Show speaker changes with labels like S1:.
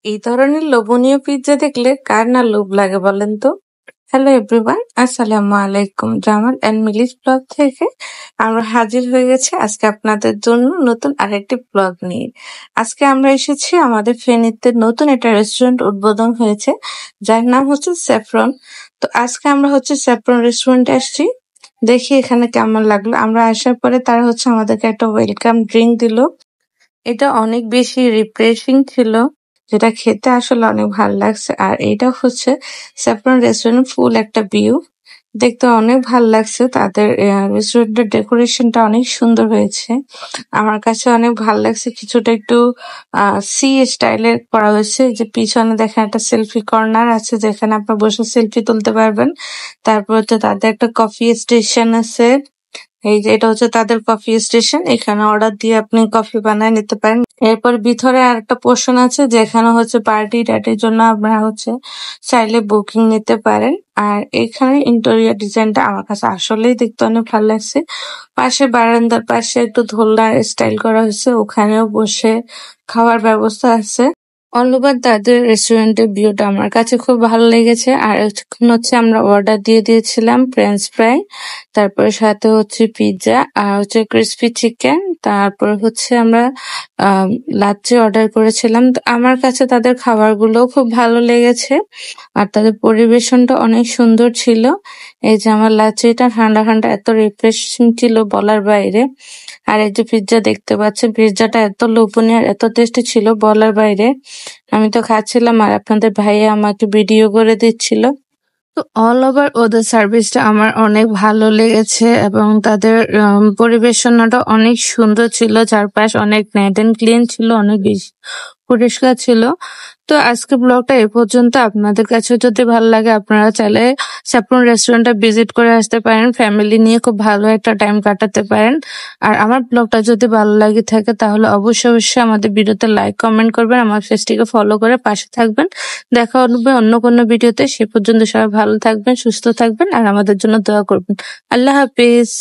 S1: এই ধরনের লোভনীয় পিৎজা দেখলে কার না লোভ লাগে বলেন তো? হ্যালো এভরিওয়ান, আসসালামু আলাইকুম। জামাল অ্যান্ড মিলিস ব্লগ থেকে আমরা হাজির হয়ে গেছি আজকে আপনাদের জন্য নতুন আরেকটি ব্লগ নিয়ে। আজকে আমরা এসেছি আমাদের ফেনীতে নতুন একটা রেস্টুরেন্ট উদ্বোধন হয়েছে, যার নাম হচ্ছে স্যাফরন। তো আজকে আমরা স্যাফরন রেস্টুরেন্টে আসছি। দেখি এখানে কেমন লাগলো। আমরা আসার পরে তারা আমাদেরকে একটা ওয়েলকাম ড্রিঙ্ক দিল। এটা অনেক বেশি রিফ্রেশিং ছিল, যেটা খেতে আসলে অনেক ভালো লাগছে। আর এটা স্যাফরন রেস্টুরেন্ট ফুল একটা ভিউ, দেখতে অনেক ভালো লাগছে। তাদের রেস্টুরেন্টের ডেকোরেশনটা অনেক সুন্দর হয়েছে, আমার কাছে অনেক ভালো লাগছে। কিছুটা একটু সি স্টাইলের করা হয়েছে, যে পিছনে দেখেন একটা সেলফি কর্নার আছে যেখানে আপনার বসে সেলফি তুলতে পারবেন। তারপর তাদের একটা কফি স্টেশন আছে, এই যে এটা তাদের কফি স্টেশন, এখানে অর্ডার দিয়ে আপনি কফি বানায় নিতে পারেন। এরপর ভিতরে আর একটা পোর্শন আছে যেখানে পার্টি টাটির জন্য আপনারা চাইলে বুকিং নিতে পারেন। আর এখানে ইন্টেরিয়র ডিজাইনটা আমার কাছে আসলেই দেখতে অনেক ভালো লাগছে। পাশে বারান্দার পাশে একটু দোলনার স্টাইল করা হয়েছে, ওখানেও বসে খাওয়ার ব্যবস্থা আছে। অল ওভার তাদের রেস্টুরেন্টের ভিউটা আমার কাছে খুব ভালো লেগেছে। আর এখন আমরা অর্ডার দিয়ে দিয়েছিলাম ফ্রেঞ্চ ফ্রাই, তারপরে সাথে পিৎজা আর ক্রিসপি চিকেন, তারপর আমরা লাচ্ছি অর্ডার করেছিলাম। তো আমার কাছে তাদের খাবারগুলো খুব ভালো লেগেছে, আর তাদের পরিবেশনটা অনেক সুন্দর ছিল। এই যে আমার লাচ্ছিটা ঠান্ডা ঠান্ডা এত রিফ্রেশিং ছিল বলার বাইরে। আর এই যে পিৎজা দেখতে পাচ্ছেন, পিৎজাটা এত লোভনীয় আর এত টেস্টি ছিল বলার বাইরে। আমি তো খাচ্ছিলাম আর আপনাদের ভাইয়া আমাকে ভিডিও করে দিচ্ছিল। তো অল ওভার ওদের সার্ভিসটা আমার অনেক ভালো লেগেছে, এবং তাদের পরিবেশনাটা অনেক সুন্দর ছিল। চারপাশ অনেক নেট এন্ড ক্লিন ছিল, অনেক বেশি পরিষ্কার ছিল। তো আজকে ব্লগটা এ পর্যন্ত। আপনাদের কাছে যদি ভালো লাগে আপনারা চাইলে স্যাফরন রেস্টুরেন্টটা ভিজিট করে আসতে পারেন, ফ্যামিলি নিয়ে খুব ভালো একটা টাইম কাটাতে পারেন। আর আমার ব্লগটা যদি ভালো লাগে থাকে তাহলে অবশ্যই অবশ্যই আমাদের ভিডিওতে লাইক কমেন্ট করবেন, আমার পেজটিকে ফলো করে পাশে থাকবেন। দেখা হবে অন্য কোনো ভিডিওতে। সে পর্যন্ত সবাই ভালো থাকবেন, সুস্থ থাকবেন, আর আমাদের জন্য দোয়া করবেন। আল্লাহ হাফিজ।